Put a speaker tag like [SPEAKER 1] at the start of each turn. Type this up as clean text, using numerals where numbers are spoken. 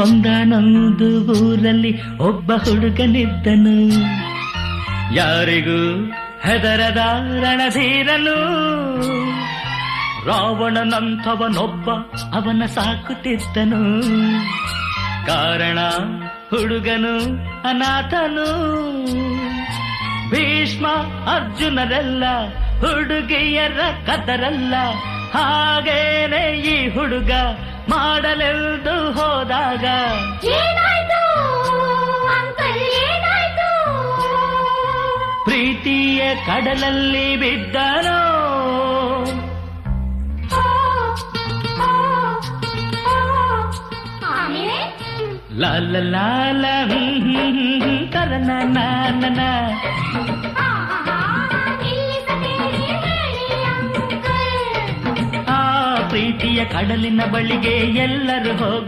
[SPEAKER 1] ಒಂದಾನೊಂದು ಊರಲ್ಲಿ ಒಬ್ಬ ಹುಡುಗನಿದ್ದನು, ಯಾರಿಗೂ ಹೆದರದ ರಣಧೀರನು. ರಾವಣನಂಥವನೊಬ್ಬ ಅವನ ಸಾಕುತ್ತಿದ್ದನು, ಕಾರಣ ಹುಡುಗನು ಅನಾಥನು. ಭೀಷ್ಮ ಅರ್ಜುನರೆಲ್ಲ ಹುಡುಗಿಯರ ಕದರಲ್ಲ, ಹಾಗೇನೆ ಈ ಹುಡುಗ ಮಾಡಲೆಂದು ಹೋದಾಗ ಪ್ರೀತಿಯ ಕಡಲಲ್ಲಿ ಬಿದ್ದನೋ. ಲಾಲ ಲಾಲ ತರನ ನಾನನ ಆ ಪ್ರೀತಿಯ ಕಡಲಿನ ಬಳಿಗೆ ಎಲ್ಲರೂ ಹೋಗೋ